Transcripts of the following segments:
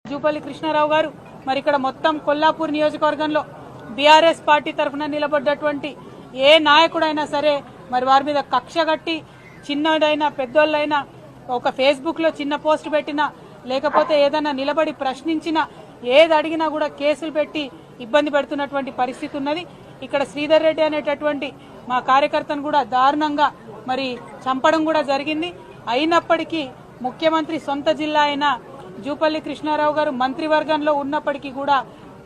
జూపల్లి కృష్ణారావు గారు మరి ఇక్కడ మొత్తం కొల్లాపూర్ నియోజకవర్గంలో బీఆర్ఎస్ పార్టీ తరఫున నిలబడ్డటువంటి ఏ నాయకుడైనా సరే మరి వారి మీద కక్ష కట్టి చిన్నదైనా పెద్దోళ్ళైనా ఒక ఫేస్బుక్ లో చిన్న పోస్ట్ పెట్టినా లేకపోతే ఏదైనా నిలబడి ప్రశ్నించినా ఏది అడిగినా కూడా కేసులు పెట్టి ఇబ్బంది పెడుతున్నటువంటి పరిస్థితి ఉన్నది. ఇక్కడ శ్రీధర్ రెడ్డి అనేటటువంటి మా కార్యకర్తను కూడా దారుణంగా మరి చంపడం కూడా జరిగింది. అయినప్పటికీ ముఖ్యమంత్రి సొంత జిల్లా అయిన జూపల్లి కృష్ణారావు గారు మంత్రివర్గంలో ఉన్నప్పటికీ కూడా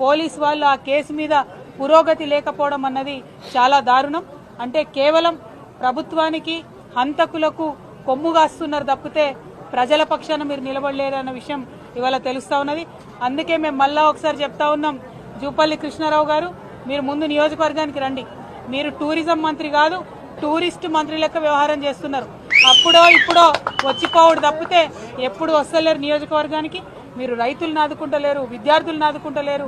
పోలీసు వాళ్ళు ఆ కేసు మీద పురోగతి లేకపోవడం అన్నది చాలా దారుణం. అంటే కేవలం ప్రభుత్వానికి హంతకులకు కొమ్ముగాస్తున్నారు తప్పితే ప్రజల పక్షాన మీరు నిలబడలేరన్న విషయం ఇవాళ తెలుస్తా ఉన్నది. అందుకే మేము మళ్ళా ఒకసారి చెప్తా ఉన్నాం, జూపల్లి కృష్ణారావు గారు మీరు ముందు నియోజకవర్గానికి రండి. మీరు టూరిజం మంత్రి కాదు, టూరిస్ట్ మంత్రి లెక్క వ్యవహారం చేస్తున్నారు. అప్పుడో ఇప్పుడో వచ్చిపోవడు తప్పితే ఎప్పుడు వస్తలేరు నియోజకవర్గానికి. మీరు రైతులను ఆదుకుంటలేరు, విద్యార్థులను ఆదుకుంటలేరు,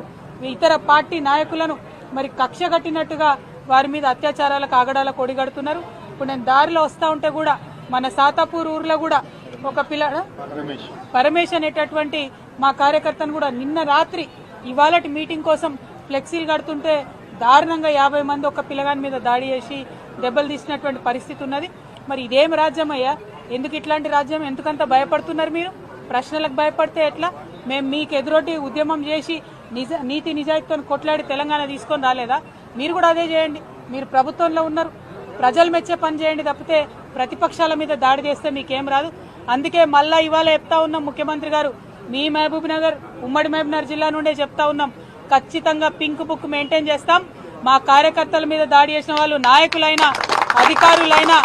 ఇతర పార్టీ నాయకులను మరి కక్ష కట్టినట్టుగా వారి మీద అత్యాచారాలకు ఆగడాలకు ఒడిగడుతున్నారు. ఇప్పుడు నేను దారిలో వస్తా ఉంటే కూడా మన సాతాపూర్ ఊర్లో కూడా ఒక పరమేశ్ అనేటటువంటి మా కార్యకర్తను కూడా నిన్న రాత్రి ఇవాళటి మీటింగ్ కోసం ఫ్లెక్సీలు కడుతుంటే దారుణంగా 50 మంది ఒక పిల్లగాని మీద దాడి చేసి దెబ్బలు తీసినటువంటి పరిస్థితి ఉన్నది. మరి ఇదేం రాజ్యం అయ్యా? ఎందుకు ఇట్లాంటి రాజ్యం? ఎందుకంత భయపడుతున్నారు మీరు? ప్రశ్నలకు భయపడితే ఎట్లా? మేము మీకు ఎదురొడ్డి ఉద్యమం చేసి నీతి నిజాయితీతో కొట్లాడి తెలంగాణ తీసుకొని రాలేదా? మీరు కూడా అదే చేయండి. మీరు ప్రభుత్వంలో ఉన్నారు, ప్రజలు మెచ్చే పని చేయండి తప్పితే ప్రతిపక్షాల మీద దాడి చేస్తే మీకేం రాదు. అందుకే మళ్ళా ఇవాళ చెప్తా ఉన్నాం, ముఖ్యమంత్రి గారు మీ మహబూబ్ నగర్ ఉమ్మడి మహబూబ్నగర్ జిల్లా నుండే చెప్తా ఉన్నాం, ఖచ్చితంగా పింక్ బుక్ మెయింటైన్ చేస్తాం. మా కార్యకర్తల మీద దాడి చేసిన వాళ్ళు నాయకులైనా అధికారులైనా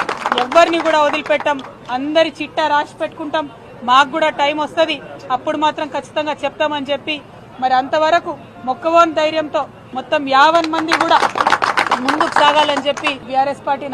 ఎవరిని కూడా వదిలిపెట్టాం. అందరి చిట్టా రాసి పెట్టుకుంటాం. మాకు కూడా టైం వస్తుంది, అప్పుడు మాత్రం ఖచ్చితంగా చెప్తామని చెప్పి మరి అంతవరకు మొక్కవోని ధైర్యంతో మొత్తం 50 మంది కూడా ముందుకు సాగాలని చెప్పి బీఆర్ఎస్ పార్టీ